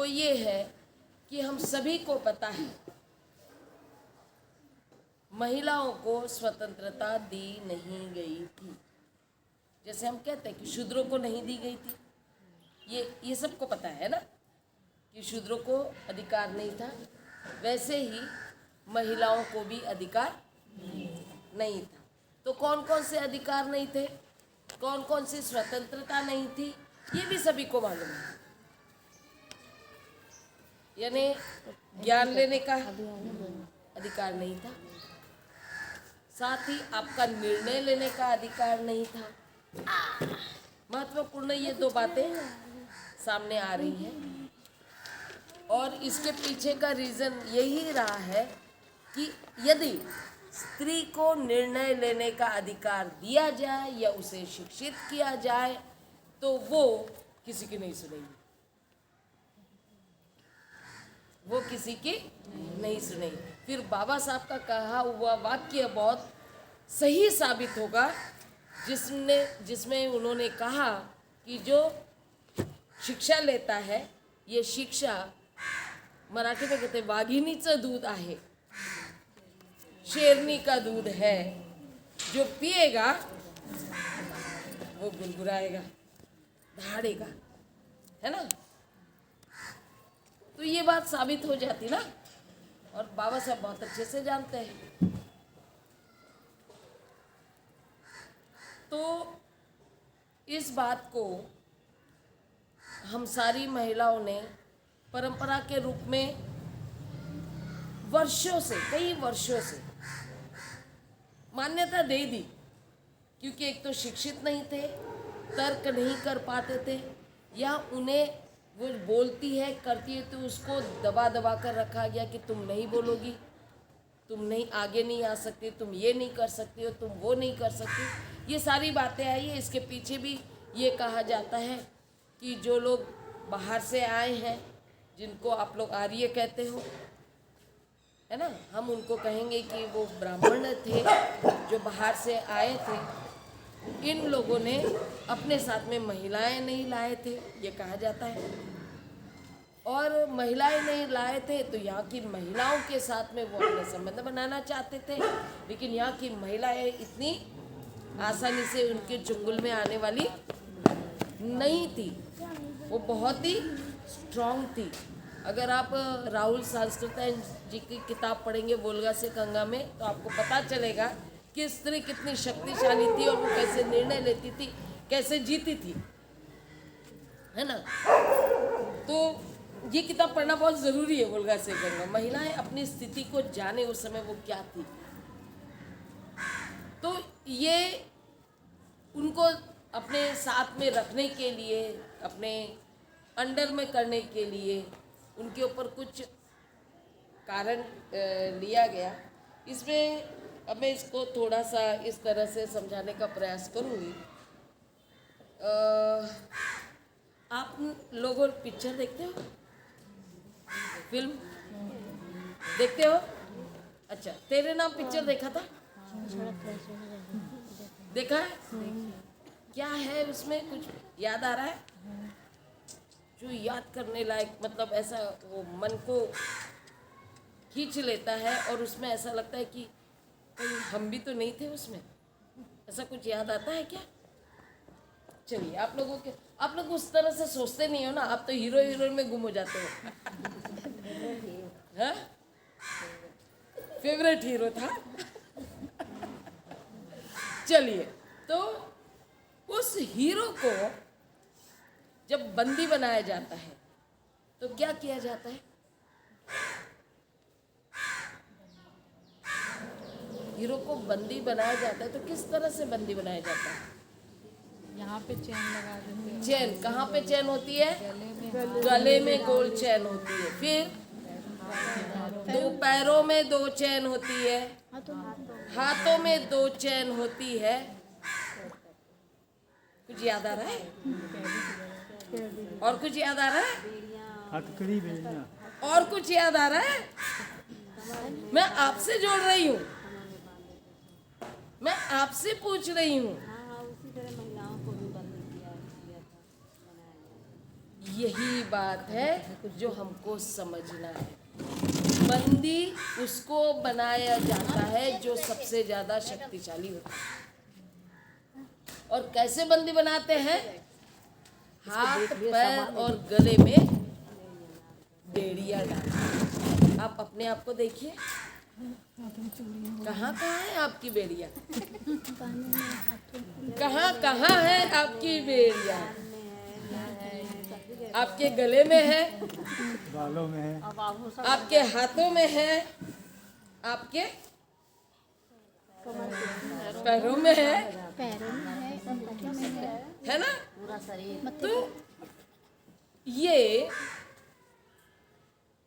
ये है कि हम सभी को पता है महिलाओं को स्वतंत्रता दी नहीं गई थी। जैसे हम कहते हैं कि शूद्रों को नहीं दी गई थी, ये सबको पता है ना कि शूद्रों को अधिकार नहीं था। वैसे ही महिलाओं को भी अधिकार नहीं था। तो कौन कौन से अधिकार नहीं थे, कौन कौन सी स्वतंत्रता नहीं थी, ये भी सभी को मालूम है। यानी ज्ञान लेने का अधिकार नहीं था, साथ ही आपका निर्णय लेने का अधिकार नहीं था। महत्वपूर्ण ये दो बातें सामने आ रही हैं और इसके पीछे का रीज़न यही रहा है कि यदि स्त्री को निर्णय लेने का अधिकार दिया जाए या उसे शिक्षित किया जाए तो वो किसी की नहीं सुनेगी, वो किसी की नहीं सुनेगी। फिर बाबा साहब का कहा हुआ वाक्य बहुत सही साबित होगा जिसमें उन्होंने कहा कि जो शिक्षा लेता है, ये शिक्षा मराठी में कहते वाघिणीचं दूध आहे, शेरनी का दूध है, जो पिएगा वो गुनगुनाएगा, दहाड़ेगा, है ना। तो ये बात साबित हो जाती ना, और बाबा साहब बहुत अच्छे से जानते हैं। तो इस बात को हम सारी महिलाओं ने परंपरा के रूप में वर्षों से, कई वर्षों से मान्यता दे दी, क्योंकि एक तो शिक्षित नहीं थे, तर्क नहीं कर पाते थे, या उन्हें वो बोलती है करती है तो उसको दबा दबा कर रखा गया कि तुम नहीं बोलोगी, तुम नहीं आगे नहीं आ सकती, तुम ये नहीं कर सकती हो, तुम वो नहीं कर सकती। ये सारी बातें आई है। इसके पीछे भी ये कहा जाता है कि जो लोग बाहर से आए हैं, जिनको आप लोग आर्य कहते हो, है ना, हम उनको कहेंगे कि वो ब्राह्मण थे जो बाहर से आए थे, इन लोगों ने अपने साथ में महिलाएं नहीं लाए थे, ये कहा जाता है। और महिलाएं नहीं लाए थे तो यहाँ की महिलाओं के साथ में वो अपने संबंध बनाना चाहते थे, लेकिन यहाँ की महिलाएं इतनी आसानी से उनके चुंगल में आने वाली नहीं थी, वो बहुत ही स्ट्रॉन्ग थी। अगर आप राहुल सांस्कृतिक जी की किताब पढ़ेंगे वोल्गा से गंगा में, तो आपको पता चलेगा कि स्त्री कितनी शक्तिशाली थी और वो कैसे निर्णय लेती थी, कैसे जीती थी, है ना। तो ये किताब पढ़ना बहुत ज़रूरी है, वोल्गा से गंगा। महिलाएं अपनी स्थिति को जाने उस समय वो क्या थी। तो ये उनको अपने साथ में रखने के लिए, अपने अंडर में करने के लिए उनके ऊपर कुछ कारण लिया गया। इसमें अब मैं इसको थोड़ा सा इस तरह से समझाने का प्रयास करूँगी। आप लोगों पिक्चर देखते हो, फिल्म देखते हो? अच्छा, तेरे नाम पिक्चर देखा था? देखा है? क्या है उसमें, कुछ याद आ रहा है जो याद करने लायक, मतलब ऐसा वो मन को खींच लेता है और उसमें ऐसा लगता है कि कहीं हम भी तो नहीं थे उसमें, ऐसा कुछ याद आता है क्या? चलिए, आप लोग उस तरह से सोचते नहीं हो ना, आप तो हीरो हीरोइन में गुम हो जाते हो। हाँ, फेवरेट हीरो था। चलिए, तो उस हीरो को जब बंदी बनाया जाता है तो क्या किया जाता है? हीरो को बंदी बनाया जाता है तो किस तरह से बंदी बनाया जाता है? यहाँ पे चैन लगा देते हैं। चैन कहाँ पे चैन होती है? गले में गोल चैन होती है। फिर दो पैरों में दो चैन होती है, हाथों में दो चैन होती है। कुछ याद आ रहा है? और कुछ याद आ रहा है? और कुछ याद आ रहा है? मैं आपसे जोड़ रही हूँ, मैं आपसे पूछ रही हूँ। यही बात है जो हमको समझना है। बंदी उसको बनाया जाता है जो सबसे ज्यादा शक्तिशाली होता है। और कैसे बंदी बनाते हैं? हाथ पैर और गले में बेड़ियां डाल। आप अपने आप को देखिए, कहाँ कहाँ है आपकी बेड़ियां? कहाँ कहाँ है आपकी बेड़ियां? आपके गले में है, बालों में है, आपके हाथों में है, आपके पैरों में है ना? तो ये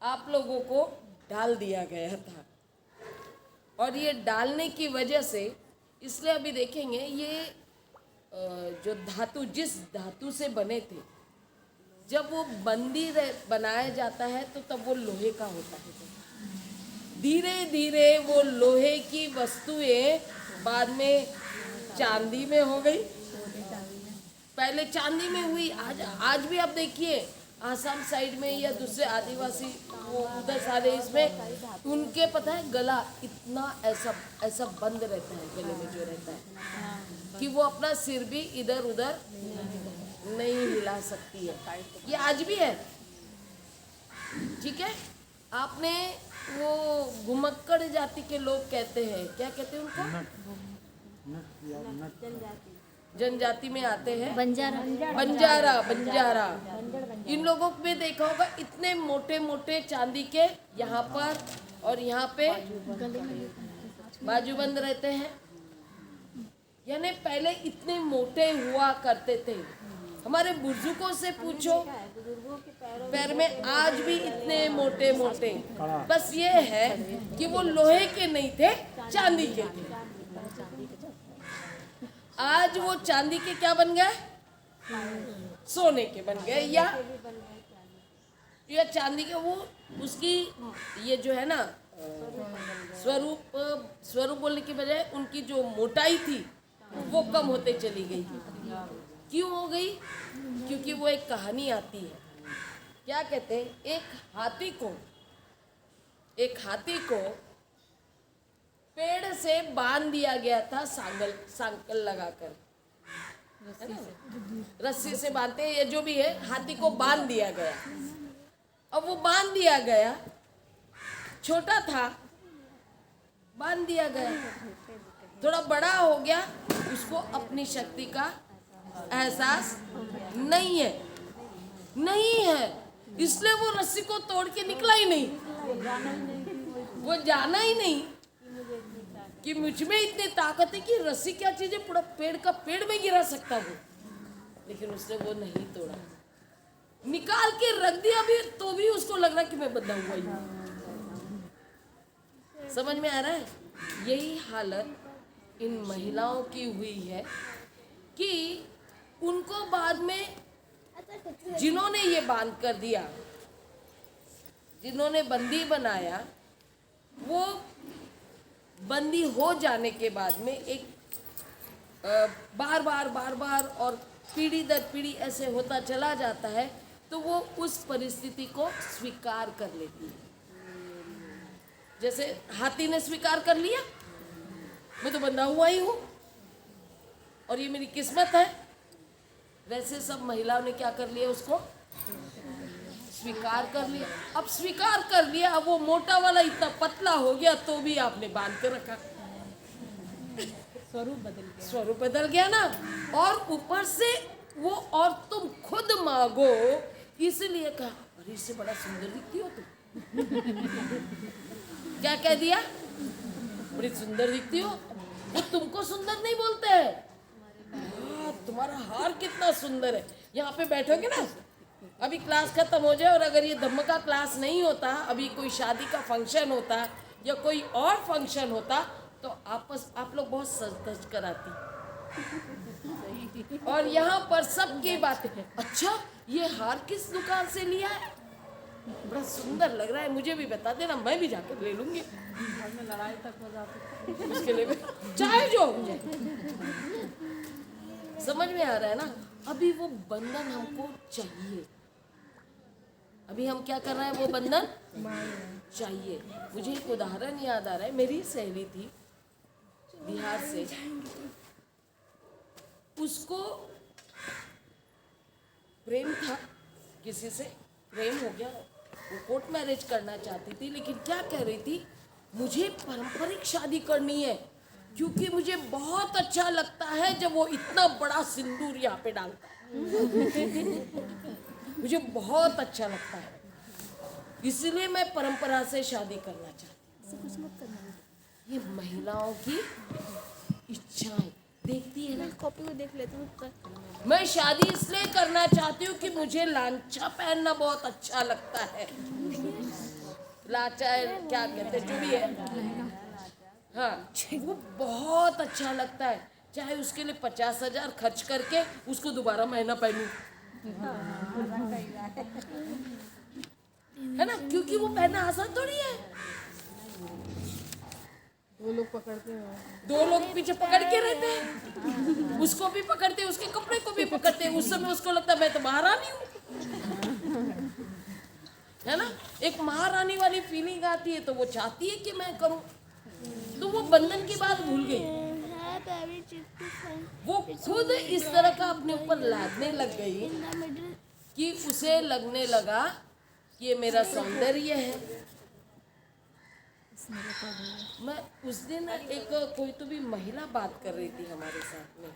आप लोगों को डाल दिया गया था, और ये डालने की वजह से, इसलिए अभी देखेंगे ये जो धातु, जिस धातु से बने थे, जब वो बंदी बनाया जाता है तो तब वो लोहे का होता है। धीरे धीरे वो लोहे की वस्तुएं बाद में चांदी में हो गई। पहले चांदी में हुई, आज भी आप देखिए आसाम साइड में या दूसरे आदिवासी वो उधर सारे इसमें उनके पता है गला इतना ऐसा ऐसा बंद रहता है, गले में जो रहता है कि वो अपना सिर भी इधर उधर नहीं हिला सकती है। ये आज भी है, ठीक है। आपने वो घुमक्कड़ जाति के लोग कहते हैं, क्या कहते हैं उनको? जनजाति में आते हैं, बंजारा। इन लोगों में देखा होगा इतने मोटे मोटे चांदी के यहाँ पर और यहाँ पे बाजूबंद रहते हैं, यानी पहले इतने मोटे हुआ करते थे। हमारे बुजुर्गों से पूछो, पैर में आज भी इतने मोटे मोटे, बस ये है कि वो लोहे के नहीं थे, चांदी के थे। आज वो चांदी के क्या बन गए? सोने के बन गए, या चांदी के वो उसकी ये जो है ना स्वरूप बोलने की बजाय उनकी जो मोटाई थी वो कम होते चली गई। क्यों हो गई? क्योंकि वो एक कहानी आती है, क्या कहते हैं, एक हाथी को पेड़ से बांध दिया गया था, सांकल लगाकर, रस्सी से बांधते हैं, ये जो भी है, हाथी को बांध दिया गया। अब वो बांध दिया गया, छोटा था, बांध दिया गया, थोड़ा बड़ा हो गया, उसको अपनी शक्ति का एहसास नहीं है, इसलिए वो रस्सी को तोड़ के निकला ही नहीं। वो जाना ही नहीं कि मुझ में इतनी ताकत है कि रस्सी क्या चीज है, पूरा पेड़ का पेड़ में गिरा सकता वो, लेकिन उसने वो नहीं तोड़ा, निकाल के रख दिया भी, तो भी उसको लग रहा कि मैं बंधा हुआ ही हूं। समझ में आ रहा है? यही हालत इन महिलाओं की हुई है कि उनको बाद में जिन्होंने ये बांध कर दिया, जिन्होंने बंदी बनाया, वो बंदी हो जाने के बाद में एक बार बार और पीढ़ी दर पीढ़ी ऐसे होता चला जाता है, तो वो उस परिस्थिति को स्वीकार कर लेती है। जैसे हाथी ने स्वीकार कर लिया, मैं तो बंधा हुआ ही हूँ और ये मेरी किस्मत है, वैसे सब महिलाओं ने क्या कर लिया, उसको स्वीकार कर लिया। अब स्वीकार कर लिया, अब वो मोटा वाला इतना पतला हो गया तो भी आपने बांध के रखा, स्वरूप बदल गया ना। और ऊपर से वो, और तुम खुद मांगो, इसलिए कहा अरे इससे बड़ा सुंदर दिखती हो तुम। क्या कह दिया? बड़ी सुंदर दिखती हो। वो तुमको सुंदर नहीं बोलते हैं, तुम्हारा हार कितना सुंदर है। यहाँ पे बैठोगे ना, अभी क्लास खत्म हो जाए और अगर ये धम्म का क्लास नहीं होता, अभी कोई शादी का फंक्शन होता या कोई और फंक्शन होता, तो आप लोग बहुत सज धज कर आती। और यहाँ पर सबकी बातें, अच्छा ये हार किस दुकान से लिया है, बड़ा सुंदर लग रहा है, मुझे भी बता देना, मैं भी जाकर ले लूंगी। घर में लड़ाई तक हो जाती उसके लिए चाहे जो मुझे समझ में आ रहा है ना। अभी वो बंधन हमको चाहिए, अभी हम क्या कर रहे हैं, वो बंधन चाहिए। मुझे एक उदाहरण याद आ रहा है, मेरी सहेली थी बिहार से, उसको प्रेम था, किसी से प्रेम हो गया, वो कोर्ट मैरिज करना चाहती थी, लेकिन क्या कह रही थी, मुझे पारंपरिक शादी करनी है क्योंकि मुझे बहुत अच्छा लगता है जब वो इतना बड़ा सिंदूर यहाँ पे डालता है। मुझे बहुत अच्छा लगता है, इसलिए मैं परंपरा से शादी करना चाहती हूँ। ये महिलाओं की इच्छाएं देखती है ना। कॉपी को देख लेती हूँ। मैं शादी इसलिए करना चाहती हूँ कि मुझे लांचा पहनना बहुत अच्छा लगता है। लांचा क्या कहते हैं, जो भी है, हाँ, वो बहुत अच्छा लगता है, चाहे उसके लिए 50,000 खर्च करके उसको दोबारा महीना पहनूं, है ना, क्योंकि वो पहनना आसान थोड़ी है। वो लोग पकड़ते हैं, दो लोग पीछे पकड़ के रहते हैं, उसको भी पकड़ते हैं, उसके कपड़े को भी पकड़ते हैं। उस समय उसको लगता है मैं तो महारानी हूँ, है ना। एक महारानी वाली फीलिंग आती है, तो वो चाहती है कि मैं करूं। तो वो बंधन की बात भूल गई, वो खुद इस तरह का अपने ऊपर लादने लग गई कि उसे लगने लगा कि ये मेरा सौंदर्य है। मैं उस दिन एक कोई तो भी महिला बात कर रही थी हमारे साथ में,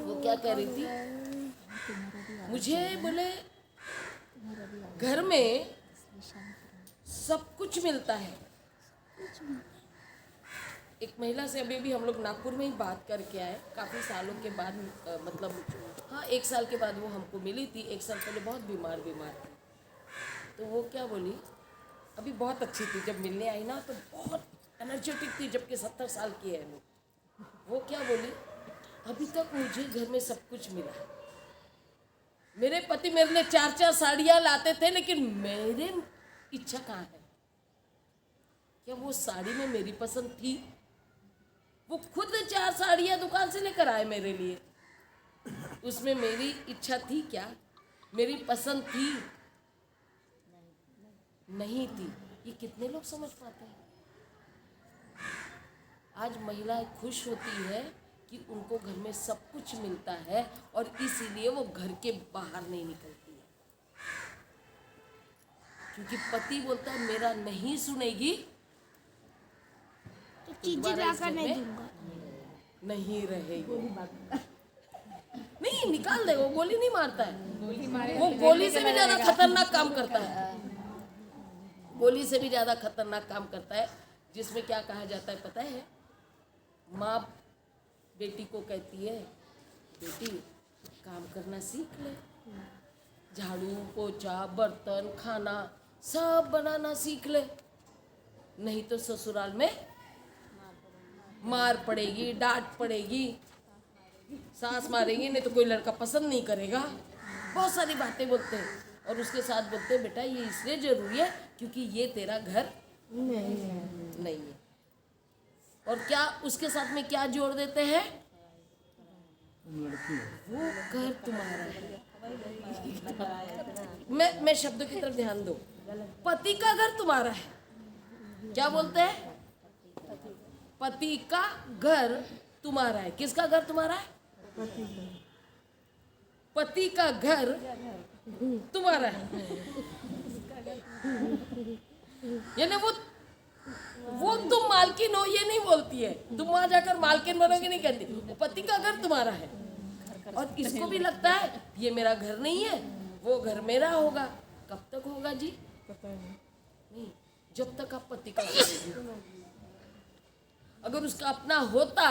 वो क्या कह रही थी, मुझे बोले घर में सब कुछ मिलता है। एक महिला से अभी भी हम लोग नागपुर में ही बात करके आए, काफ़ी सालों के बाद, मतलब हाँ 1 साल के बाद वो हमको मिली थी। 1 साल पहले बहुत बीमार थी, तो वो क्या बोली, अभी बहुत अच्छी थी, जब मिलने आई ना तो बहुत एनर्जेटिक थी, जबकि 70 साल की है वो क्या बोली, अभी तक मुझे घर में सब कुछ मिला है। मेरे पति मेरे लिए 4-4 साड़ियाँ लाते थे, लेकिन मेरे इच्छा कहाँ है, क्या वो साड़ी में मेरी पसंद थी? वो खुद 4 साड़ियाँ दुकान से लेकर आए मेरे लिए, उसमें मेरी इच्छा थी क्या, मेरी पसंद थी? नहीं थी। ये कितने लोग समझ पाते हैं? आज महिलाएं खुश होती है कि उनको घर में सब कुछ मिलता है, और इसीलिए वो घर के बाहर नहीं निकलती है, क्योंकि पति बोलता है मेरा नहीं सुनेगी तो चीजें लाकर नहीं दूंगा, नहीं रहेगी। नहीं निकाल दे, वो गोली नहीं मारता है, वो गोली से भी ज्यादा खतरनाक काम करता है, गोली से भी ज्यादा खतरनाक काम करता है, जिसमें क्या कहा जाता है पता है, माँ बेटी को कहती है, बेटी काम करना सीख ले, झाड़ू पोछा बर्तन खाना सब बनाना सीख ले, नहीं तो ससुराल में मार पड़ेगी, डांट पड़ेगी, सास मारेगी, नहीं तो कोई लड़का पसंद नहीं करेगा। बहुत सारी बातें बोलते हैं, और उसके साथ बोलते हैं बेटा ये इसलिए जरूरी है क्योंकि ये तेरा घर नहीं है। और क्या उसके साथ में क्या जोड़ देते हैं, वो घर तुम्हारा है। मैं शब्दों की तरफ ध्यान दो, पति का घर तुम्हारा है। क्या बोलते हैं, पति का घर तुम्हारा है। किसका घर तुम्हारा है? पति का घर तुम्हारा है। यानी वो तुम मालकिन हो ये नहीं बोलती है, तुम वहां जाकर मालकिन बनोगे नहीं कहती, वो पति का घर तुम्हारा है। और इसको भी लगता है ये मेरा घर नहीं है, वो घर मेरा होगा। कब तक होगा जी? नहीं, जब तक आप पति का घर। अगर उसका अपना होता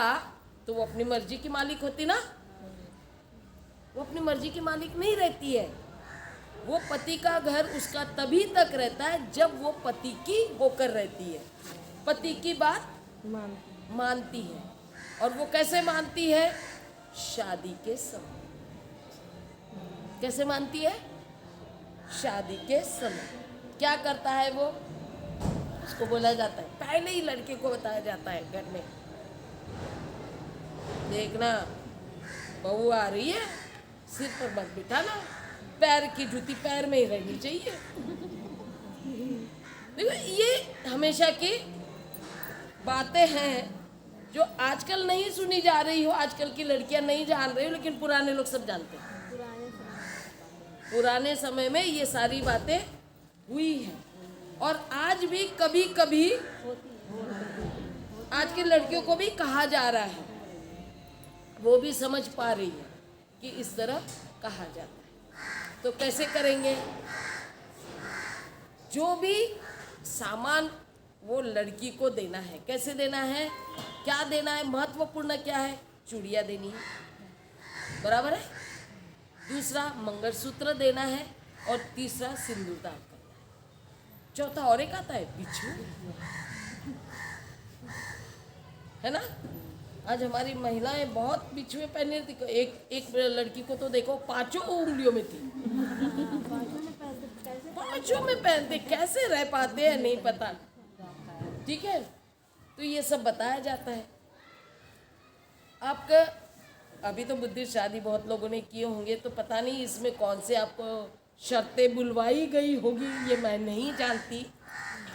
तो वो अपनी मर्जी की मालिक होती ना, वो अपनी मर्जी की मालिक नहीं रहती है। वो पति का घर उसका तभी तक रहता है जब वो पति की होकर रहती है, पति की बात मानती है। और वो कैसे मानती है? शादी के समय। कैसे मानती है? शादी के समय। क्या करता है वो? उसको बोला जाता है, पहले ही लड़के को बताया जाता है घर में, देखना बहू आ रही है, सिर पर मत बिठाना, पैर की जूती पैर में ही रहनी चाहिए। देखो ये हमेशा की बातें हैं जो आजकल नहीं सुनी जा रही हो, आजकल की लड़कियां नहीं जान रही हो, लेकिन पुराने लोग सब जानते हैं। पुराने समय में ये सारी बातें हुई हैं और आज भी कभी कभी आज की लड़कियों को भी कहा जा रहा है, वो भी समझ पा रही है कि इस तरह कहा जाता है। तो कैसे करेंगे? जो भी सामान वो लड़की को देना है, कैसे देना है, क्या देना है, महत्वपूर्ण क्या है? चूड़ियाँ देनी है, बराबर है। दूसरा मंगलसूत्र देना है और तीसरा सिंदूरदान करना है। चौथा और एक आता है बिच्छू, है ना। आज हमारी महिलाएं बहुत बिछुए पहने थी। एक लड़की को तो देखो 5 उंगलियों में थी, 5 में पहनते, कैसे रह पाते हैं नहीं पता। ठीक है, तो ये सब बताया जाता है। आपका अभी तो बुद्धिस्ट शादी बहुत लोगों ने किए होंगे, तो पता नहीं इसमें कौन से आपको शर्तें बुलवाई गई होगी, ये मैं नहीं जानती।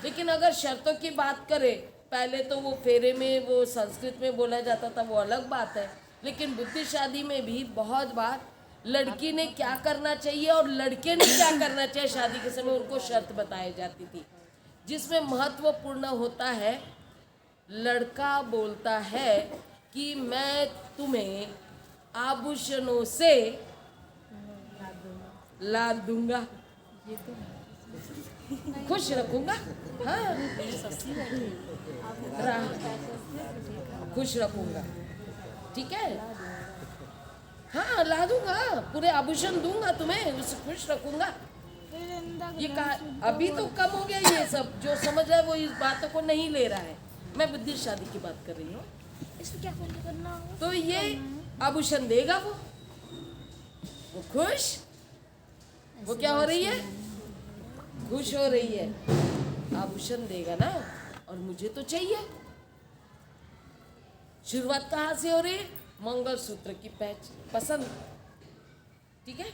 लेकिन अगर शर्तों की बात करें, पहले तो वो फेरे में वो संस्कृत में बोला जाता था, वो अलग बात है। लेकिन बुद्धिस्ट शादी में भी बहुत बार लड़की ने क्या करना चाहिए और लड़के ने क्या करना चाहिए शादी के समय, उनको शर्त बताई जाती थी, जिसमें महत्वपूर्ण होता है लड़का बोलता है कि मैं तुम्हें आभूषणों से लाद दूंगा, खुश रखूंगा। हाँ, खुश रखूंगा, ठीक है। हाँ, ला दूंगा, पूरे आभूषण दूंगा तुम्हें, उसे खुश रखूंगा। ये कहा अभी तो कम हो गया ये सब, जो समझ रहा है वो इस बातों को नहीं ले रहा है। मैं बुद्धिस्ट शादी की बात कर रही हूँ। इसमें क्या करना होगा? तो ये आभूषण देगा, वो खुश, वो क्या हो रही है, खुश हो रही है, आभूषण देगा ना, और मुझे तो चाहिए। शुरुआत कहाँ से हो रही है? मंगलसूत्र की पसंद, ठीक है।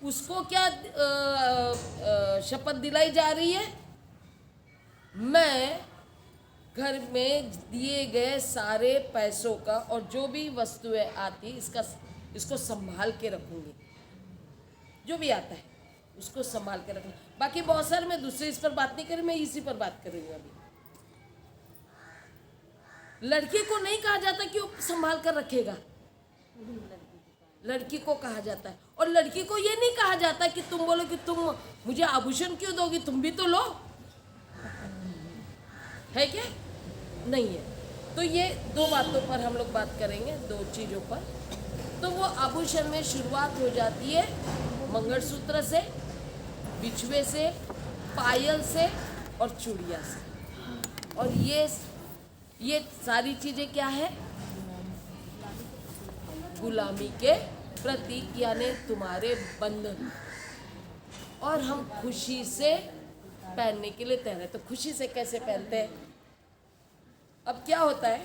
उसको क्या शपथ दिलाई जा रही है? मैं घर में दिए गए सारे पैसों का और जो भी वस्तुएं आती इसको संभाल के रखूंगी, जो भी आता है उसको संभाल के रखूंगी। बाकी बहुत सारे मैं दूसरे इस पर बात नहीं कर रही, मैं इसी पर बात कर रही हूँ अभी। लड़की को नहीं कहा जाता कि वो संभाल कर रखेगा, लड़की को कहा जाता है। और लड़की को ये नहीं कहा जाता कि तुम बोलो कि तुम मुझे आभूषण क्यों दोगी, तुम भी तो लो, है क्या? नहीं है। तो ये दो बातों पर हम लोग बात करेंगे, दो चीज़ों पर। तो वो आभूषण में शुरुआत हो जाती है मंगलसूत्र से, बिछुए से, पायल से और चूड़िया से। और ये सारी चीज़ें क्या है? गुलामी के प्रतीक, यानी तुम्हारे बंधन। और हम खुशी से पहनने के लिए तैयार है। तो खुशी से कैसे पहनते हैं? अब क्या होता है,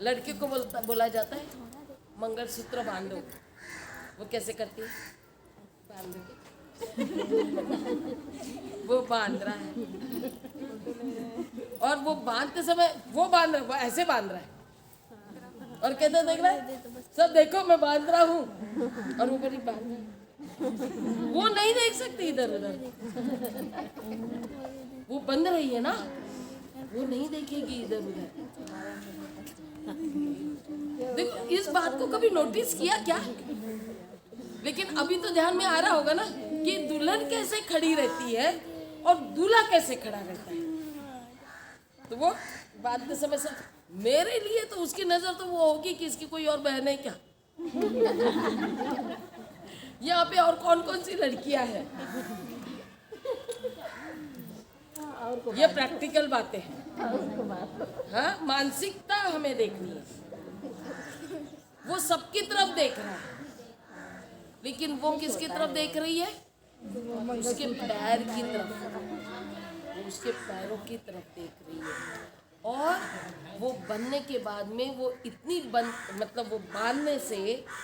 लड़के को बोला जाता है मंगलसूत्र बांधो। वो कैसे करती है? बांध वो बांध रहा है, और वो बांधते समय वो बांध रहा है, वो ऐसे बांध रहा है और कहते देख रहा है सब, देखो मैं बांध रहा हूँ, और वो बड़ी बांध रहा है। वो नहीं देख सकती इधर उधर, वो बंद रही है ना, वो नहीं देखेगी इधर उधर। देखो इस बात को कभी नोटिस किया क्या? लेकिन अभी तो ध्यान में आ रहा होगा ना कि दुल्हन कैसे खड़ी रहती है और दूल्हा कैसे खड़ा रहता है। तो वो बात के समय से मेरे लिए तो उसकी नजर तो वो होगी कि इसकी कोई और बहन है क्या, यहाँ पे और कौन कौन सी लड़कियां हैं। ये प्रैक्टिकल बातें हैं। हाँ, मानसिकता हमें देखनी है। वो सबकी तरफ देख रहा है, लेकिन वो किसकी तरफ देख रही है? उसके पैर की तरफ, वो उसके पैरों की तरफ देख रही है। और वो बनने के बाद में वो इतनी मतलब वो बांधने से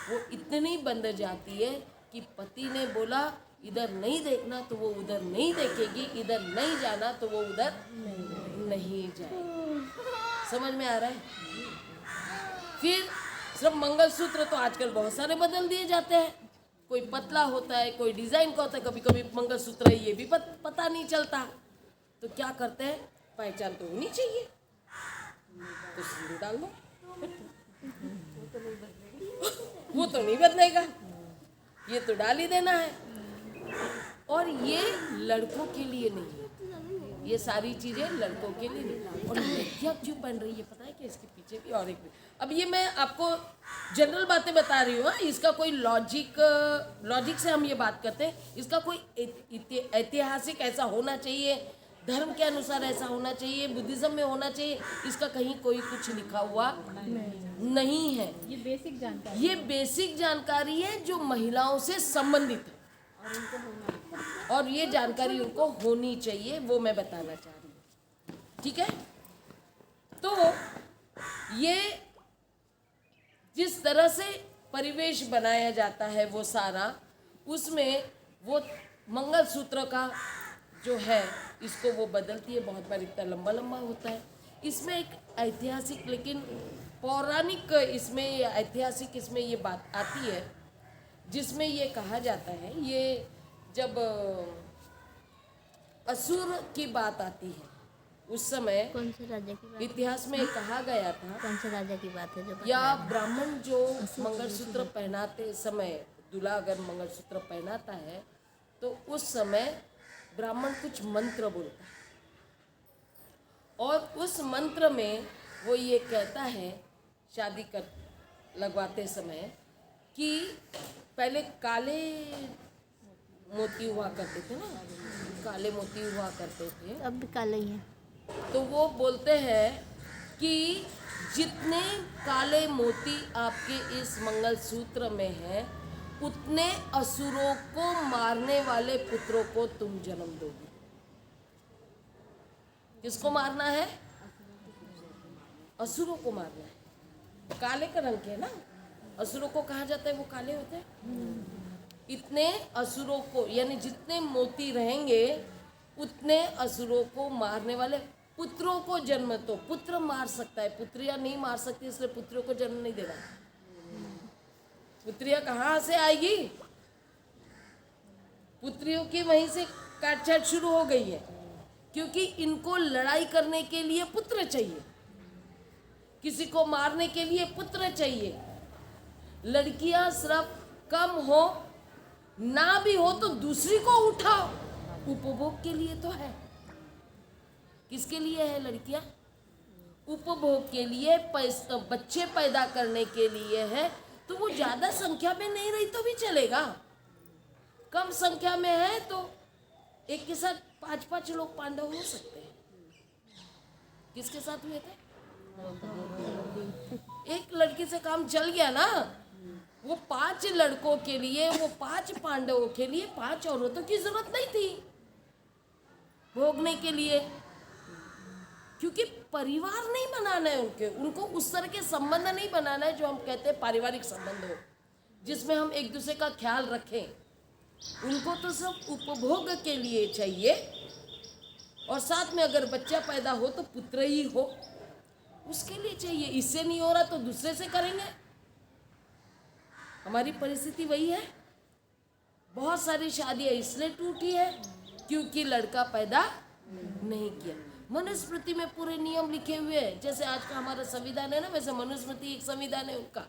वो इतनी बंध जाती है कि पति ने बोला इधर नहीं देखना तो वो उधर नहीं देखेगी, इधर नहीं जाना तो वो उधर नहीं जाएगी। समझ में आ रहा है? फिर सिर्फ मंगलसूत्र तो आजकल बहुत सारे बदल दिए जाते हैं, कोई पतला होता है, कोई डिजाइन का होता है, कभी कभी मंगलसूत्र है ये भी पता नहीं चलता। तो क्या करते हैं, पहचान तो होनी चाहिए तो सिंदूर डाल दो। वो तो नहीं बदलेगा, ये तो डाल ही देना है। और ये लड़कों के लिए नहीं है, ये सारी चीजें लड़कों के लिए नहीं। और लड़कियां क्यों पहन रही है पता है क्या? इसके पीछे भी और एक, अब ये मैं आपको जनरल बातें बता रही हूँ, इसका कोई लॉजिक से हम ये बात करते हैं, इसका कोई ऐतिहासिक ऐसा होना चाहिए, धर्म के अनुसार ऐसा होना चाहिए, बुद्धिज्म में होना चाहिए, इसका कहीं कोई कुछ लिखा हुआ नहीं है। ये बेसिक जानकारी, ये बेसिक जानकारी है जो महिलाओं से संबंधित है और ये जानकारी उनको होनी चाहिए, वो मैं बताना चाह रही हूँ। ठीक है? तो ये जिस तरह से परिवेश बनाया जाता है वो सारा, उसमें वो मंगलसूत्र का जो है इसको वो बदलती है, बहुत बार इतना लंबा लंबा होता है। इसमें एक ऐतिहासिक लेकिन पौराणिक इसमें ऐतिहासिक इसमें ये बात आती है, जिसमें ये कहा जाता है, ये जब असुर की बात आती है उस समय कौन से राजा की बात? इतिहास में कहा गया था, कौन से राजा की बात है जो या ब्राह्मण जो मंगलसूत्र पहनाते समय, दूल्हा अगर मंगलसूत्र पहनाता है तो उस समय ब्राह्मण कुछ मंत्र बोलता है और उस मंत्र में वो ये कहता है शादी कर लगवाते समय कि पहले काले मोती हुआ करते थे ना, काले मोती हुआ करते थे, अब भी काले ही हैं। तो वो बोलते हैं कि जितने काले मोती आपके इस मंगलसूत्र में हैं उतने असुरों को मारने वाले पुत्रों को तुम जन्म दोगे। किसको मारना है? असुरों को मारना है। काले का रंग के ना, असुरों को कहा जाता है वो काले होते हैं। इतने असुरों को, यानी जितने मोती रहेंगे उतने असुरों को मारने वाले पुत्रों को जन्म। तो पुत्र मार सकता है, पुत्रियां नहीं मार सकती, इसलिए पुत्रों को जन्म नहीं देना। पुत्रियां कहाँ से आएगी? पुत्रियों की वहीं से काटछाट शुरू हो गई है, क्योंकि इनको लड़ाई करने के लिए पुत्र चाहिए, किसी को मारने के लिए पुत्र चाहिए। लड़कियां सिर्फ कम हो ना भी हो तो दूसरी को उठाओ, उपभोग के लिए तो है। किसके लिए है लड़कियां? उपभोग के लिए, बच्चे पैदा करने के लिए है। तो वो ज्यादा संख्या में नहीं रही तो भी चलेगा, कम संख्या में है तो एक के साथ 5-5 लोग पांडव हो सकते हैं। किसके साथ हुए थे? एक लड़की से काम चल गया ना। वो 5 लड़कों के लिए, वो 5 पांडवों के लिए 5 औरतों की जरूरत नहीं थी भोगने के लिए, क्योंकि परिवार नहीं बनाना है उनको उस तरह के संबंध नहीं बनाना है जो हम कहते हैं पारिवारिक संबंध हो, जिसमें हम एक दूसरे का ख्याल रखें। उनको तो सब उपभोग के लिए चाहिए, और साथ में अगर बच्चा पैदा हो तो पुत्र ही हो, उसके लिए चाहिए। इससे नहीं हो रहा तो दूसरे से करेंगे। हमारी परिस्थिति वही है। बहुत सारी शादियां इसलिए टूटी है क्योंकि लड़का पैदा नहीं किया। मनुस्मृति में पूरे नियम लिखे हुए हैं, जैसे आज का हमारा संविधान है ना, वैसे मनुस्मृति एक संविधान है उनका,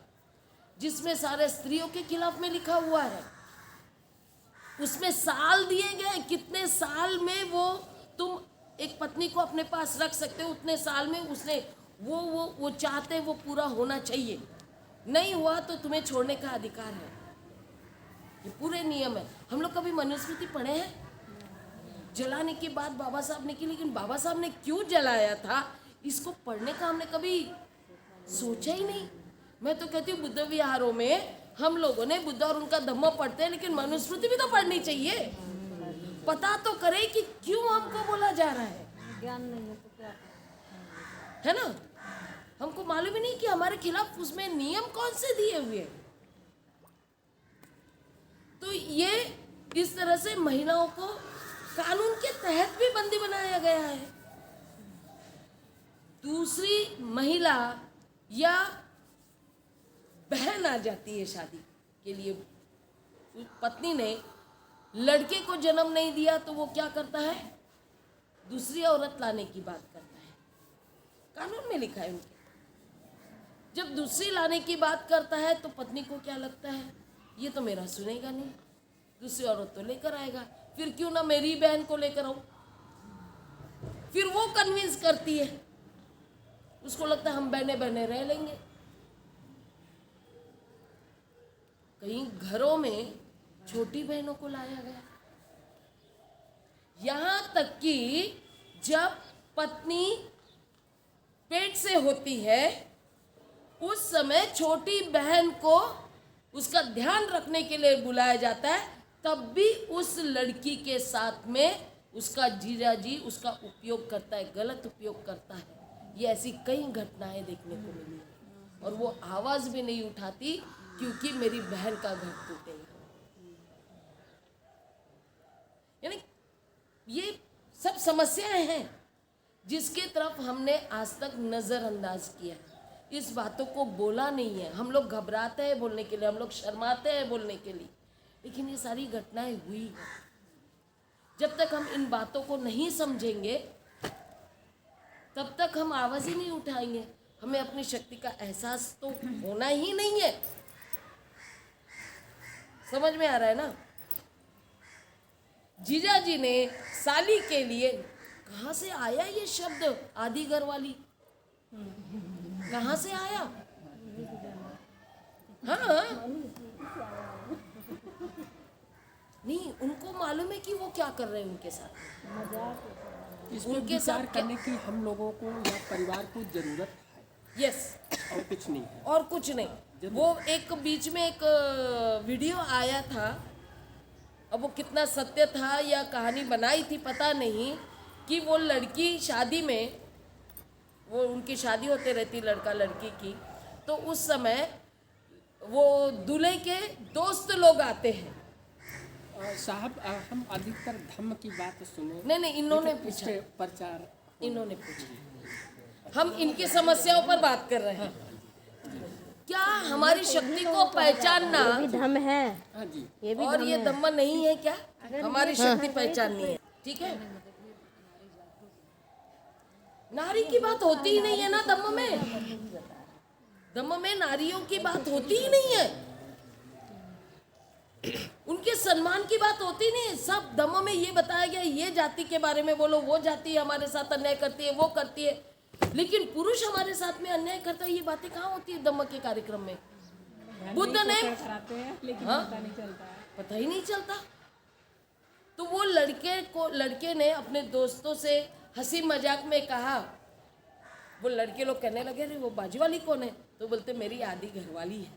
जिसमें सारे स्त्रियों के खिलाफ में लिखा हुआ है। उसमें साल दिए गए, कितने साल में वो तुम एक पत्नी को अपने पास रख सकते हो, उतने साल में उसने वो चाहते वो पूरा होना चाहिए। नहीं हुआ तो तुम्हें छोड़ने का अधिकार है। ये पूरे नियम है। हम लोग कभी मनुस्मृति पढ़े हैं? जलाने की बात बाबा साहब ने की, लेकिन बाबा साहब ने क्यों जलाया था इसको पढ़ने का हमने कभी सोचा ही नहीं। मैं तो कहती हूँ बुद्ध विहारों में हम लोगों ने बुद्ध और उनका धम्म पढ़ते हैं, लेकिन मनुस्मृति भी तो पढ़नी चाहिए। पता तो करे कि क्यों हमको बोला जा रहा है। ज्ञान नहीं है तो क्या है ना? हमको मालूम ही नहीं कि हमारे खिलाफ उसमें नियम कौन से दिए हुए हैं। तो ये इस तरह से महिलाओं को कानून के तहत भी बंदी बनाया गया है। दूसरी महिला या बहन आ जाती है शादी के लिए, पत्नी ने लड़के को जन्म नहीं दिया तो वो क्या करता है, दूसरी औरत लाने की बात करता है। कानून में लिखा है उनके। जब दूसरी लाने की बात करता है तो पत्नी को क्या लगता है, ये तो मेरा सुनेगा नहीं, दूसरी औरत तो लेकर आएगा, फिर क्यों ना मेरी बहन को लेकर आऊं। फिर वो कन्विंस करती है, उसको लगता है हम बहने बहने रह लेंगे। कहीं घरों में छोटी बहनों को लाया गया, यहां तक कि जब पत्नी पेट से होती है उस समय छोटी बहन को उसका ध्यान रखने के लिए बुलाया जाता है, तब भी उस लड़की के साथ में उसका जीजा जी उसका उपयोग करता है, गलत उपयोग करता है। ये ऐसी कई घटनाएं देखने को मिली है और वो आवाज भी नहीं उठाती क्योंकि मेरी बहन का घर टूटेगा। यानी ये सब समस्याएं हैं जिसके तरफ हमने आज तक नजरअंदाज किया, इस बातों को बोला नहीं है। हम लोग घबराते हैं बोलने के लिए, हम लोग शर्माते हैं बोलने के लिए, लेकिन ये सारी घटनाएं हुई हैं। जब तक हम इन बातों को नहीं समझेंगे तब तक हम आवाज ही नहीं उठाएंगे। हमें अपनी शक्ति का एहसास तो होना ही नहीं है। समझ में आ रहा है ना? जीजा जी ने साली के लिए, कहाँ से आया ये शब्द आधी घर वाली, कहाँ से आया? हाँ नहीं, उनको मालूम है कि वो क्या कर रहे हैं उनके साथ। इसमें विचार करने की हम लोगों को या परिवार को जरूरत है। यस, और कुछ नहीं है। और कुछ नहीं। वो एक बीच में एक वीडियो आया था, अब वो कितना सत्य था या कहानी बनाई थी पता नहीं, कि वो लड़की शादी में, वो उनकी शादी होते रहती लड़का लड़की की, तो उस समय वो दूल्हे के दोस्त लोग आते हैं। साहब हम अधिकतर धम्म की बात सुने। नहीं, इन्होंने इस पूछा, पे प्रचार इन्होंने पूछा, हम इनकी समस्याओं पर बात कर रहे हैं। क्या हमारी शक्ति को पहचानना भी धम है, हाँ जी, ये भी और ये दम्म नहीं है क्या? हमारी शक्ति पहचाननी है, ठीक है। नारी की बात होती ही नहीं है ना दम्म में। दम्म में नारियों की बात होती ही नहीं है, उनके सम्मान की बात होती नहीं है। सब दम्म में ये बताया गया, ये जाति के बारे में बोलो, वो जाति हमारे साथ अन्याय करती है, वो करती है, लेकिन पुरुष हमारे साथ में अन्याय करता है, ये बातें कहाँ होती है दम्म के कार्यक्रम में? बुद्ध ने, हाँ, पता ही नहीं चलता। तो वो लड़के ने अपने दोस्तों से हंसी मजाक में कहा, वो लड़के लोग कहने लगे अरे वो बाजू वाली कौन है? तो बोलते मेरी आधी घरवाली है।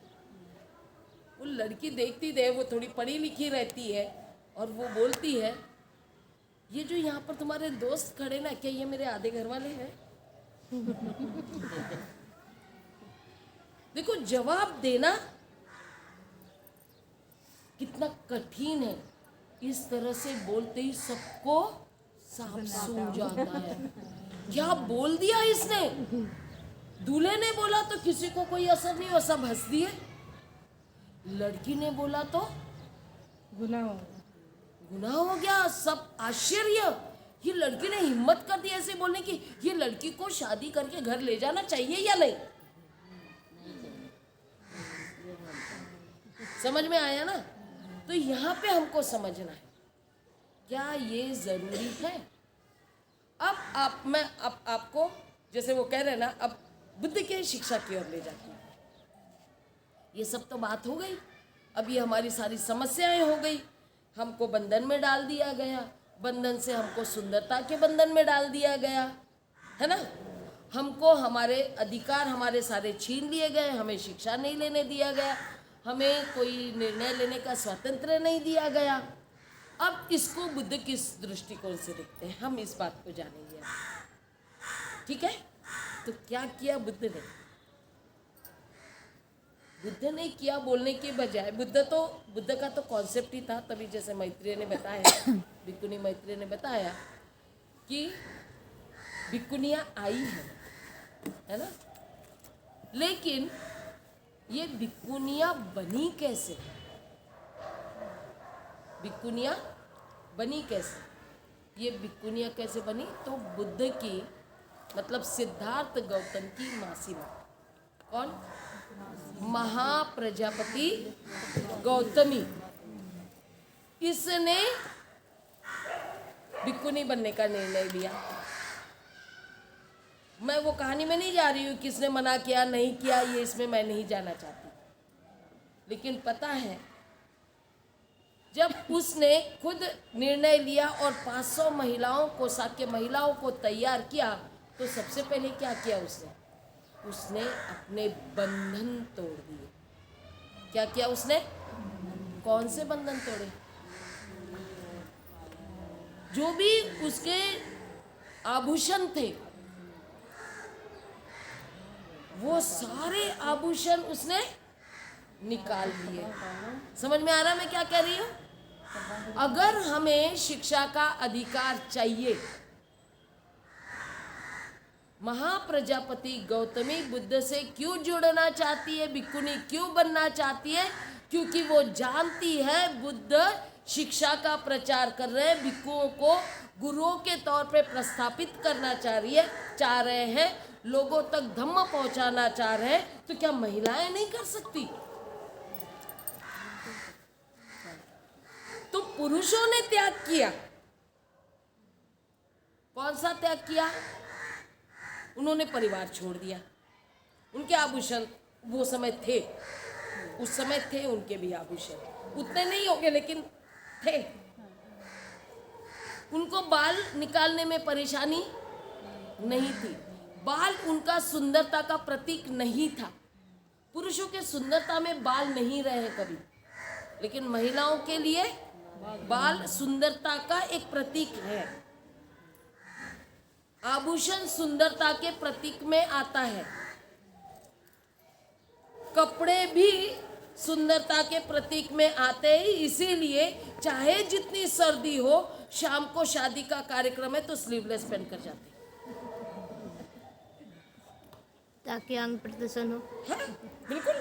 वो लड़की देखती दे, वो थोड़ी पढ़ी लिखी रहती है और वो बोलती है ये जो यहाँ पर तुम्हारे दोस्त खड़े ना, क्या ये मेरे आधे घर वाले हैं? देखो जवाब देना कितना कठिन है। इस तरह से बोलते ही सबको सांप सूंघ जाता है। क्या बोल दिया इसने? दूल्हे ने बोला तो किसी को कोई असर नहीं हुआ, सब हंस दिए। लड़की ने बोला तो गुनाह हो गया, सब आश्चर्य। ये लड़की ने हिम्मत कर दी ऐसे बोलने की। ये लड़की को शादी करके घर ले जाना चाहिए या नहीं? समझ में आया ना? तो यहाँ पे हमको समझना है क्या ये जरूरी है। अब मैं आपको जैसे वो कह रहे हैं ना, अब बुद्ध के शिक्षा की ओर ले जाती हूँ। ये सब तो बात हो गई, अब ये हमारी सारी समस्याएं हो गई। हमको बंधन में डाल दिया गया, बंधन से हमको सुंदरता के बंधन में डाल दिया गया, है ना। हमको हमारे अधिकार हमारे सारे छीन लिए गए, हमें शिक्षा नहीं लेने दिया गया, हमें कोई निर्णय लेने का स्वातंत्र्य नहीं दिया गया। अब इसको बुद्ध किस दृष्टिकोण से देखते हैं, हम इस बात को जानेंगे। ठीक है, तो क्या किया बुद्ध ने? बुद्ध ने किया बोलने के बजाय, बुद्ध का तो कॉन्सेप्ट ही था, तभी जैसे मैत्रेय ने बताया, भिक्खुनी मैत्रेय ने बताया कि भिक्खुनियाँ आई है ना, लेकिन ये भिक्खुनियाँ बनी कैसे, भिक्खुनियाँ बनी कैसे, ये भिक्खुनियाँ कैसे बनी? तो बुद्ध की मतलब सिद्धार्थ गौतम की मासी माँ, कौन? महाप्रजापति गौतमी, इसने भिक्खुनी बनने का निर्णय लिया। मैं वो कहानी में नहीं जा रही हूँ, किसने मना किया नहीं किया, ये इसमें मैं नहीं जाना चाहती, लेकिन पता है जब उसने खुद निर्णय लिया और 500 महिलाओं को, साक्य महिलाओं को तैयार किया, तो सबसे पहले क्या किया उसने अपने बंधन तोड़ दिए। क्या किया उसने? कौन से बंधन तोड़े? जो भी उसके आभूषण थे, वो सारे आभूषण उसने निकाल दिए। समझ में आ रहा मैं क्या कह रही हूँ? अगर हमें शिक्षा का अधिकार चाहिए, महाप्रजापति गौतमी बुद्ध से क्यों जुड़ना चाहती है, भिक्खुनी क्यों बनना चाहती है? क्योंकि वो जानती है बुद्ध शिक्षा का प्रचार कर रहे हैं, भिक्खुओं को गुरुओं के तौर पे प्रस्थापित करना चाह रहे हैं, लोगों तक धम्म पहुंचाना चाह रहे हैं, तो क्या महिलाएं नहीं कर सकती? तो पुरुषों ने त्याग किया। कौन सा त्याग किया? उन्होंने परिवार छोड़ दिया। उनके आभूषण वो समय थे, उस समय थे उनके भी आभूषण, उतने नहीं होंगे लेकिन थे। उनको बाल निकालने में परेशानी नहीं थी, बाल उनका सुंदरता का प्रतीक नहीं था। पुरुषों के सुंदरता में बाल नहीं रहे कभी, लेकिन महिलाओं के लिए बाल सुंदरता का एक प्रतीक है। आभूषण सुंदरता के प्रतीक में आता है, कपड़े भी सुंदरता के प्रतीक में आते हैं। इसीलिए चाहे जितनी सर्दी हो, शाम को शादी का कार्यक्रम है तो स्लीवलेस पहन कर जाते ताकि अंग प्रदर्शन हो। हैं? बिल्कुल,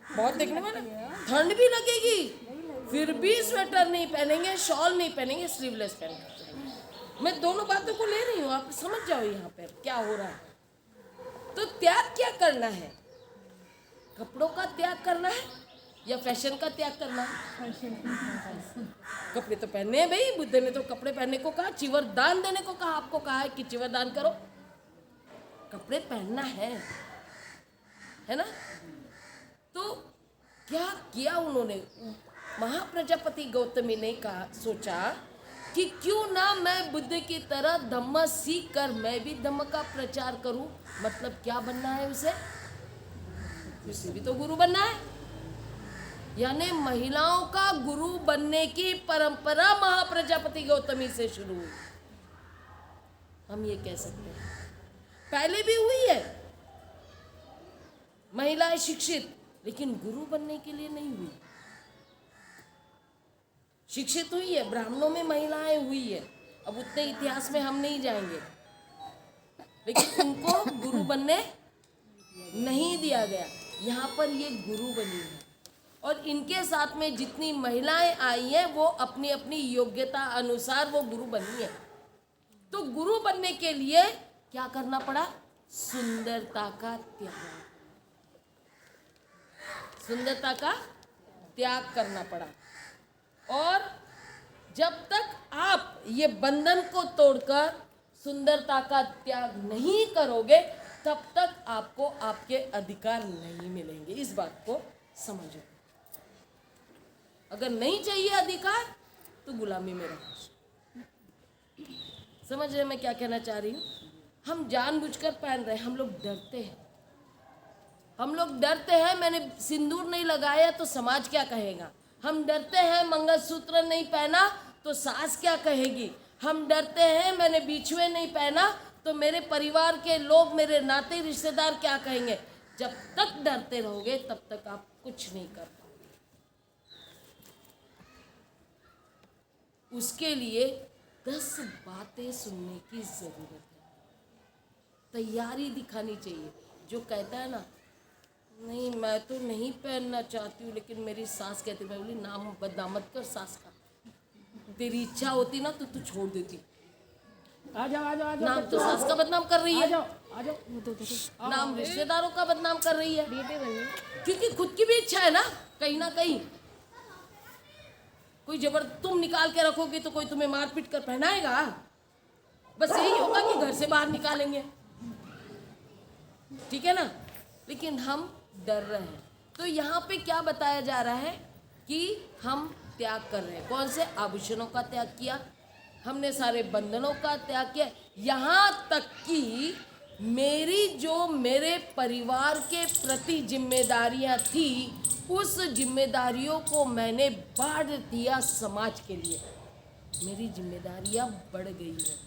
बहुत देखने वाला। ठंड भी लगेगी फिर भी स्वेटर नहीं पहनेंगे, शॉल नहीं पहनेंगे, स्लीवलेस पहन कर जाएंगे। मैं दोनों बातों को ले रही हूँ, आप समझ जाओ यहाँ पर क्या हो रहा है। तो त्याग क्या करना है? कपड़ों का त्याग करना है या फैशन का त्याग करना है? कपड़े तो पहनने हैं भाई, बुद्ध ने तो कपड़े पहनने को कहा, चिवर दान देने को कहा, आपको कहा है कि चिवर दान करो, कपड़े पहनना है ना। तो क्या किया उन्होंने? महाप्रजापति गौतमी ने कहा, सोचा कि क्यों ना मैं बुद्ध की तरह धम्म सीख कर मैं भी धम्म का प्रचार करूं। मतलब क्या बनना है उसे भी तो गुरु बनना है। यानी महिलाओं का गुरु बनने की परंपरा महाप्रजापति गौतमी से शुरू हुई, हम ये कह सकते हैं। पहले भी हुई है, महिलाएं शिक्षित, लेकिन गुरु बनने के लिए नहीं हुई। शिक्षित हुई है, ब्राह्मणों में महिलाएं हुई है, अब उतने इतिहास में हम नहीं जाएंगे, लेकिन उनको गुरु बनने नहीं दिया गया। यहाँ पर ये गुरु बनी है, और इनके साथ में जितनी महिलाएं आई हैं वो अपनी अपनी योग्यता अनुसार वो गुरु बनी है। तो गुरु बनने के लिए क्या करना पड़ा? सुंदरता का त्याग, सुंदरता का त्याग करना पड़ा। और जब तक आप ये बंधन को तोड़कर सुंदरता का त्याग नहीं करोगे, तब तक आपको आपके अधिकार नहीं मिलेंगे। इस बात को समझो। अगर नहीं चाहिए अधिकार तो गुलामी में रहो। समझ रहे मैं क्या कहना चाह रही हूँ? हम जानबूझकर पहन रहे हैं, हम लोग डरते हैं, हम लोग डरते हैं। मैंने सिंदूर नहीं लगाया तो समाज क्या कहेगा, हम डरते हैं। मंगलसूत्र नहीं पहना तो सास क्या कहेगी, हम डरते हैं। मैंने बिछुए नहीं पहना तो मेरे परिवार के लोग, मेरे नाते रिश्तेदार क्या कहेंगे। जब तक डरते रहोगे तब तक आपको कुछ नहीं कर पाओगे। उसके लिए 10 बातें सुनने की जरूरत है, तैयारी दिखानी चाहिए। जो कहता है ना, नहीं मैं तो नहीं पहनना चाहती हूँ, लेकिन मेरी सास कहती, मैं बोली नाम बदनाम मत कर सास का, तेरी इच्छा होती ना तो तू छोड़ देती। आ जाओ नाम तो सास का बदनाम कर रही है, आ जाओ। नाम रिश्तेदारों का बदनाम कर रही है, बेटे बने क्योंकि खुद की भी इच्छा है ना कहीं। कोई जबर तुम निकाल के रखोगे तो कोई तुम्हें मार पीट कर पहनाएगा? बस यही होगा कि घर से बाहर निकालेंगे, ठीक है ना। लेकिन हम डर रहे हैं। तो यहाँ पे क्या बताया जा रहा है कि हम त्याग कर रहे हैं। कौन से आभूषणों का त्याग किया? हमने सारे बंधनों का त्याग किया। यहाँ तक कि मेरे परिवार के प्रति जिम्मेदारियाँ थी, उस जिम्मेदारियों को मैंने बांट दिया समाज के लिए। मेरी जिम्मेदारियाँ बढ़ गई हैं।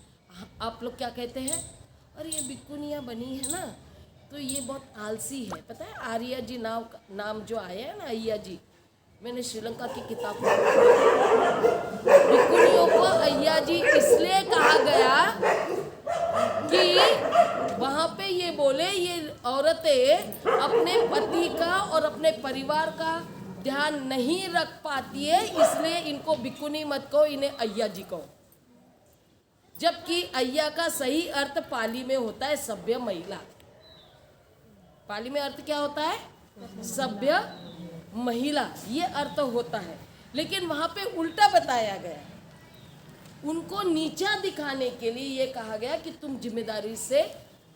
आप लोग क्या कहते हैं? अरे ये बिकुनिया बनी है ना तो ये बहुत आलसी है। पता है आर्या जी नाम जो आया है ना, अय्या जी, मैंने श्रीलंका की किताब बिकुनियों को अय्या जी इसलिए कहा गया कि वहाँ पे ये बोले ये औरतें अपने पति का और अपने परिवार का ध्यान नहीं रख पाती है, इसलिए इनको बिकुनी मत कहो, इन्हें अय्या जी कहो। जबकि अय्या का सही अर्थ पाली में होता है सभ्य महिला। पाली में अर्थ क्या होता है? सभ्य महिला, ये अर्थ होता है। लेकिन वहां पे उल्टा बताया गया, उनको नीचा दिखाने के लिए ये कहा गया कि तुम जिम्मेदारी से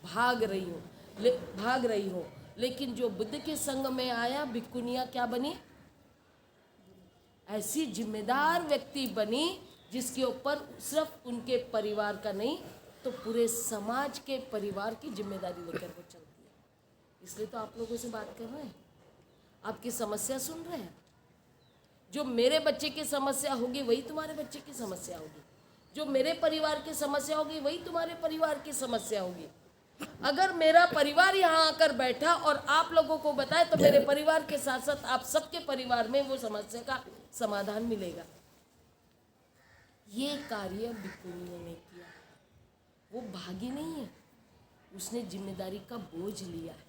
भाग रही हो। लेकिन जो बुद्ध के संग में आया, भिक्खुनिया क्या बनी? ऐसी जिम्मेदार व्यक्ति बनी जिसके ऊपर सिर्फ उनके परिवार का नहीं तो पूरे समाज के परिवार की जिम्मेदारी लेकर वो चलती है। इसलिए तो आप लोगों से बात कर रहे हैं, आपकी समस्या सुन रहे हैं। जो मेरे बच्चे की समस्या होगी वही तुम्हारे बच्चे की समस्या होगी, जो मेरे परिवार की समस्या होगी वही तुम्हारे परिवार की समस्या होगी। अगर मेरा परिवार यहाँ आकर बैठा और आप लोगों को बताए तो मेरे परिवार के साथ साथ आप सबके परिवार में वो समस्या का समाधान मिलेगा। ये कार्य भिक्खुनियों ने किया। वो भागी नहीं है, उसने जिम्मेदारी का बोझ लिया है।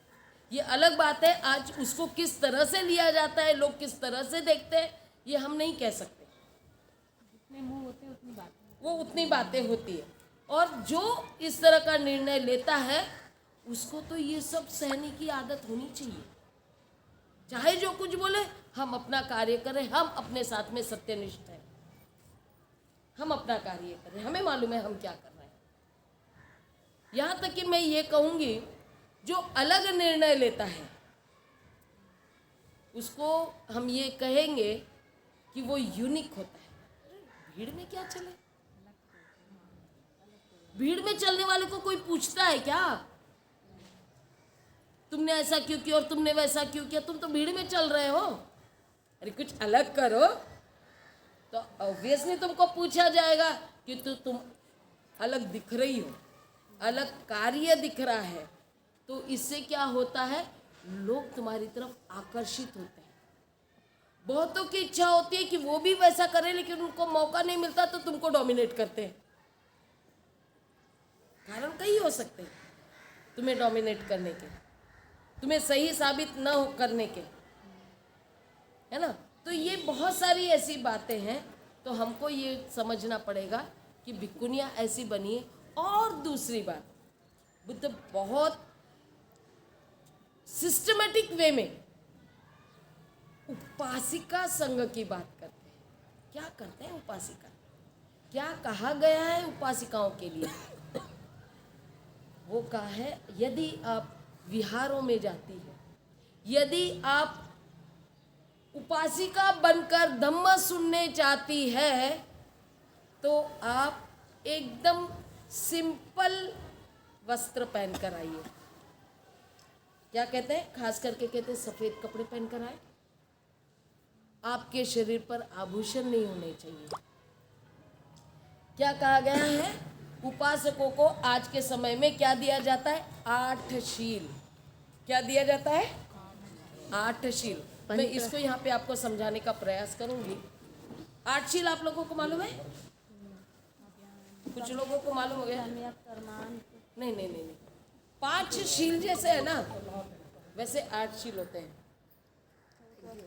ये अलग बात है आज उसको किस तरह से लिया जाता है, लोग किस तरह से देखते हैं, ये हम नहीं कह सकते। जितने मुंह होते उतनी बात, वो उतनी बातें होती है। और जो इस तरह का निर्णय लेता है उसको तो ये सब सहने की आदत होनी चाहिए। चाहे जो कुछ बोले, हम अपना कार्य करें, हम अपने साथ में सत्यनिष्ठ हैं, हम अपना कार्य करें, हमें मालूम है हम क्या कर रहे हैं। यहाँ तक कि मैं ये कहूँगी जो अलग निर्णय लेता है उसको हम ये कहेंगे कि वो यूनिक होता है। भीड़ में क्या चले? भीड़ में चलने वाले को कोई पूछता है क्या तुमने ऐसा क्यों किया और तुमने वैसा क्यों किया? तुम तो भीड़ में चल रहे हो। अरे कुछ अलग करो तो ऑब्वियसली तुमको पूछा जाएगा कि तुम अलग दिख रही हो, अलग कार्य दिख रहा है। तो इससे क्या होता है, लोग तुम्हारी तरफ आकर्षित होते हैं। बहुतों की इच्छा होती है कि वो भी वैसा करें, लेकिन उनको मौका नहीं मिलता तो तुमको डोमिनेट करते हैं। कारण कई हो सकते हैं तुम्हें डोमिनेट करने के, तुम्हें सही साबित न हो करने के, है ना। तो ये बहुत सारी ऐसी बातें हैं। तो हमको ये समझना पड़ेगा कि भिक्खुनिया ऐसी बनी है। और दूसरी बात, बुद्ध बहुत सिस्टमेटिक वे में उपासिका संघ की बात करते हैं। क्या करते हैं उपासिका? क्या कहा गया है उपासिकाओं के लिए? वो कहा है यदि आप विहारों में जाती है, यदि आप उपासिका बनकर धम्म सुनने चाहती है तो आप एकदम सिंपल वस्त्र पहनकर आइए। क्या कहते हैं? खास करके कहते हैं सफ़ेद कपड़े पहनकर आए। आपके शरीर पर आभूषण नहीं होने चाहिए। क्या कहा गया है? उपासकों को आज के समय में क्या दिया जाता है? 8 शील। क्या दिया जाता है? 8 शील। मैं इसको यहाँ पे आपको समझाने का प्रयास करूंगी। आठशील आप लोगों को मालूम है? कुछ लोगों को मालूम हो गया? नहीं नहीं नहीं नहीं, 5 शील जैसे है ना वैसे 8 शील होते हैं।